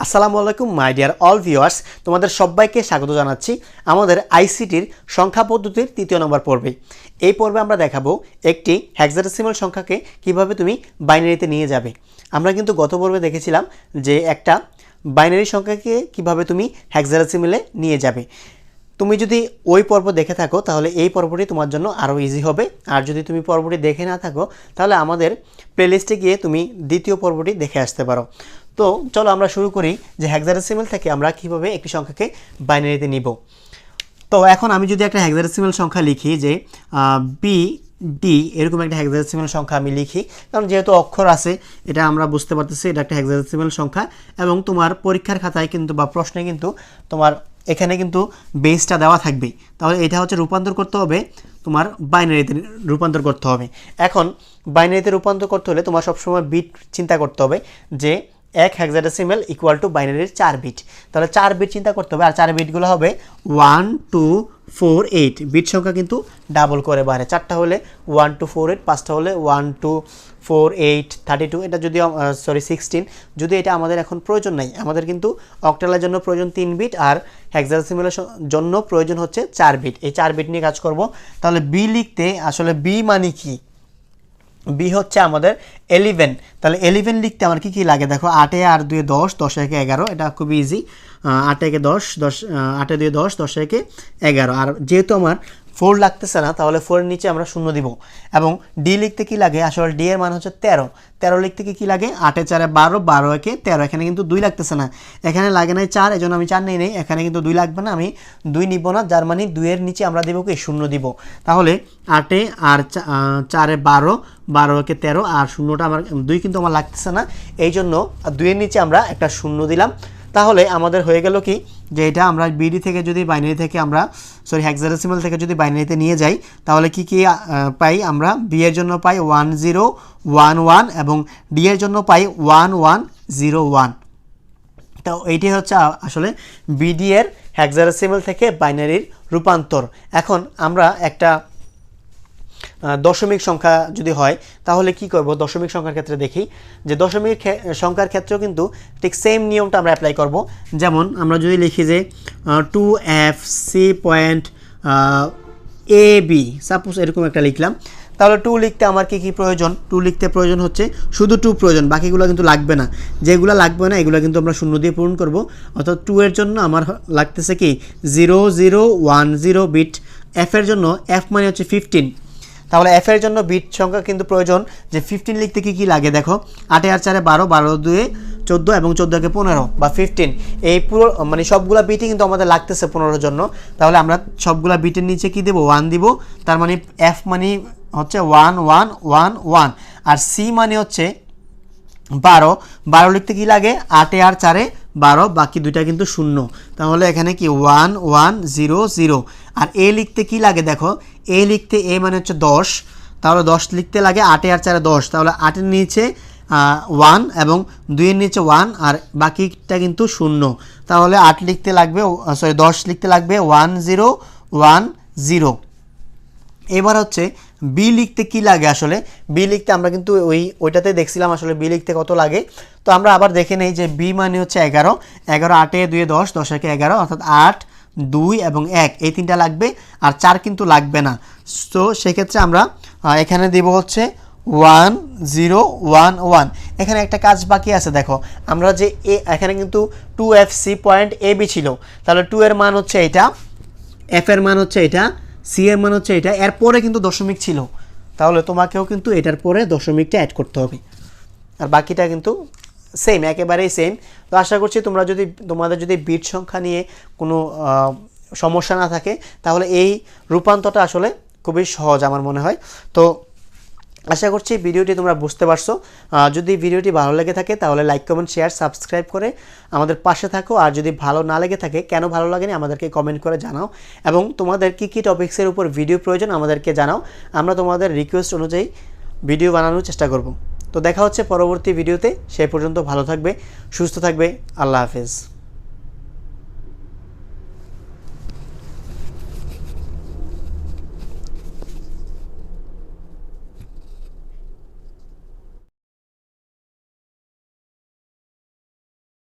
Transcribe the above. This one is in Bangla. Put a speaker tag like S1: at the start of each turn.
S1: আসসালামু আলাইকুম মাই ডিয়ার অল ভিউয়ার্স, তোমাদের সবাইকে স্বাগত জানাচ্ছি আমাদের আইসিটির সংখ্যা পদ্ধতির ৩য় নম্বর পর্বে। এই পর্বে আমরা দেখাবো একটি হেক্সাডেসিমাল সংখ্যাকে কিভাবে তুমি বাইনারিতে নিয়ে যাবে। আমরা কিন্তু গত পর্বে দেখেছিলাম যে একটা বাইনারি সংখ্যাকে কিভাবে তুমি হেক্সাডেসিমালে নিয়ে যাবে। তুমি যদি ওই পর্ব দেখে থাকো তাহলে এই পর্বটি তোমার জন্য আরও ইজি হবে, আর যদি তুমি পর্বটি দেখে না থাকো তাহলে আমাদের প্লেলিস্টে গিয়ে তুমি দ্বিতীয় পর্বটি দেখে আসতে পারো। তো চলো আমরা শুরু করি যে হেক্সাডেসিমাল থেকে আমরা কিভাবে একটি সংখ্যাকে বাইনারিতে নিব। তো এখন আমি যদি একটা হেক্সাডেসিমাল সংখ্যা লিখি যে BD এরকম একটা হেক্সাডেসিমাল সংখ্যা আমি লিখি, কারণ যেহেতু অক্ষর আছে এটা আমরা বুঝতে পারতেছি এটা একটা হেক্সাডেসিমাল সংখ্যা, এবং তোমার পরীক্ষার খাতায় কিন্তু বা প্রশ্নে কিন্তু তোমার এখানে কিন্তু বেসটা দেওয়া থাকবে। তাহলে এটা হচ্ছে রূপান্তর করতে হবে, তোমার বাইনারিতে রূপান্তর করতে হবে। এখন বাইনারিতে রূপান্তর করতে হলে তোমার সবসময় বিট চিন্তা করতে হবে যে এক হেক্সাডেসিমাল ইকুয়াল টু বাইনারির 4 বিট। তাহলে 4 বিট চিন্তা করতে হবে, আর 4 বিটগুলো হবে 1 2 4 8। বিট সংখ্যা কিন্তু ডাবল করে বাড়ে, 4টা হলে 1 2 4 8, 5টা হলে 1 2 4 8 32। এটা যদি 16, যদি এটা আমাদের এখন প্রয়োজন নাই, আমাদের কিন্তু অক্টালের জন্য প্রয়োজন 3 বিট আর হেক্সাডেসিমালের জন্য প্রয়োজন হচ্ছে 4 বিট। এই 4 বিট নিয়ে কাজ করব। তাহলে বি লিখতে আসলে বি মানে কি? বি হচ্ছে আমাদের 11। তাহলে 11 লিখতে আমার কি লাগে দেখো, 8 আর 2 10, 10 একে 11, এটা খুবই ইজি। 8 একে 10, 8 2 10, 10 একে 11। আর যেহেতু আমার 4 লাগতেছে না তাহলে 4 এর নিচে আমরা 0 দিব। এবং ডি লিখতে কি লাগে, আসলে ডি এর মান হচ্ছে 13। 13 লিখতে কি লাগে, 8 4 12, 12 একে 13। এখানে কিন্তু 2 লাগতেছে না, এখানে লাগে নাই 4, এজন্য আমি 4 নেই। এখানে কিন্তু 2 লাগবে না, আমি 2 নিব না, যার মানে 2 এর নিচে আমরা দেবো কি 0 দিব। তাহলে 8 আর 4 12, 12 একে 13, আর 0টা আমার 2 কিন্তু আমার লাগতেছে না, এই জন্য 2 এর নিচে আমরা একটা 0 দিলাম। তাহলে আমাদের হয়ে গেল কি যে এটা আমরা বিডি থেকে যদি বাইনারি থেকে আমরা হেক্সাডেসিমাল থেকে যদি বাইনারিতে নিয়ে যাই তাহলে কি পাই আমরা? বি এর জন্য পাই 1 0 1 1 এবং ডি এর জন্য পাই 1 1 0 1। তো এইটি হচ্ছে আসলে বিডি এর হেক্সাডেসিমাল থেকে বাইনারির রূপান্তর। এখন আমরা একটা দশমিক সংখ্যা যদি হয় তাহলে কি করব? দশমিক সংখ্যার ক্ষেত্রে দেখি যে দশমিক সংখ্যার ক্ষেত্রেও কিন্তু ঠিক সেম নিয়মটা আমরা অ্যাপ্লাই করব। যেমন আমরা যদি লিখি যে 2FC.AB, সাপোজ এরকম একটা লিখলাম, তাহলে 2 লিখতে আমার কি প্রয়োজন? 2 লিখতে প্রয়োজন হচ্ছে শুধু 2 প্রয়োজন, বাকিগুলো কিন্তু লাগবে না। যেগুলো লাগবে না এগুলো কিন্তু আমরা 0 দিয়ে পূরণ করব। অর্থাৎ 2 এর জন্য আমার লাগতেছে কি 0 0 1 0 বিট। এফ এর জন্য এফ মানে হচ্ছে 15। তাহলে এফ এর জন্য বিট সংখ্যা কিন্তু প্রয়োজন যে 15 লিখতে কি লাগে দেখো, 8 আর 4 12, 12 2 14 এবং 14 কে 15 বা 15। এই পুরো মানে সবগুলা বিটই কিন্তু আমাদের লাগতেছে 15 জন্য। তাহলে আমরা সবগুলা বিটের নিচে কি দেব? 1 দিব। তার মানে এফ মানে হচ্ছে 1 1 1 1, আর সি মানে হচ্ছে 12। 12 লিখতে কি লাগে, 8 আর 4 12, বাকি দুইটা কিন্তু 0। তাহলে এখানে কি 1 1 0 0। আর এ লিখতে কি লাগে দেখো, এ লিখতে এ মানে হচ্ছে 10। তাহলে 10 লিখতে লাগে 8 আর 4 10। তাহলে 8 এর নিচে 1 এবং 2 এর নিচে 1, আর বাকিটা কিন্তু 0। তাহলে 8 লিখতে লাগবে 10 লিখতে লাগবে 1 0 1 0। এবার হচ্ছে বি লিখতে কি লাগে, আসলে বি লিখতে আমরা কিন্তু ওইটাতে দেখছিলাম আসলে বি লিখতে কত লাগে। তো আমরা আবার দেখে নেই যে বি মানে হচ্ছে 11। 11 8 2 10, 10 একে 11, অর্থাৎ 8 2 এবং 1 এই তিনটা লাগবে, আর 4 কিন্তু লাগবে না। তো সেক্ষেত্রে আমরা এখানে দেব হচ্ছে 1 0 1 1। এখানে একটা কাজ বাকি আছে দেখো, আমরা যে এখানে কিন্তু 2FC.AB ছিল, তাহলে 2 এর মান হচ্ছে এটা, এফ এর মান হচ্ছে এটা, সি এর মান হচ্ছে এটা, এরপরে কিন্তু দশমিক ছিল। তাহলে তোমাকেও কিন্তু এটার পরে দশমিকটা অ্যাড করতে হবে, আর বাকিটা কিন্তু সেম, একেবারেই সেম। তো আশা করছি তোমাদের যদি বিট সংখ্যা নিয়ে কোনো সমস্যা না থাকে তাহলে এই রূপান্তরটা আসলে খুবই সহজ আমার মনে হয়। তো আশা করছি ভিডিওটি তোমরা বুঝতে পারছো। যদি ভিডিওটি ভালো লেগে থাকে তাহলে লাইক কমেন্ট শেয়ার সাবস্ক্রাইব করে আমাদের পাশে থাকো। আর যদি ভালো না লেগে থাকে, কেন ভালো লাগেনি আমাদেরকে কমেন্ট করে জানাও, এবং তোমাদের কি টপিক্সের উপর ভিডিও প্রয়োজন আমাদেরকে জানাও। আমরা তোমাদের রিকোয়েস্ট অনুযায়ী ভিডিও বানানোর চেষ্টা করব। তো দেখা হচ্ছে পরবর্তী ভিডিওতে। সেই পর্যন্ত ভালো থাকবে, সুস্থ থাকবে। আল্লাহ হাফেজ।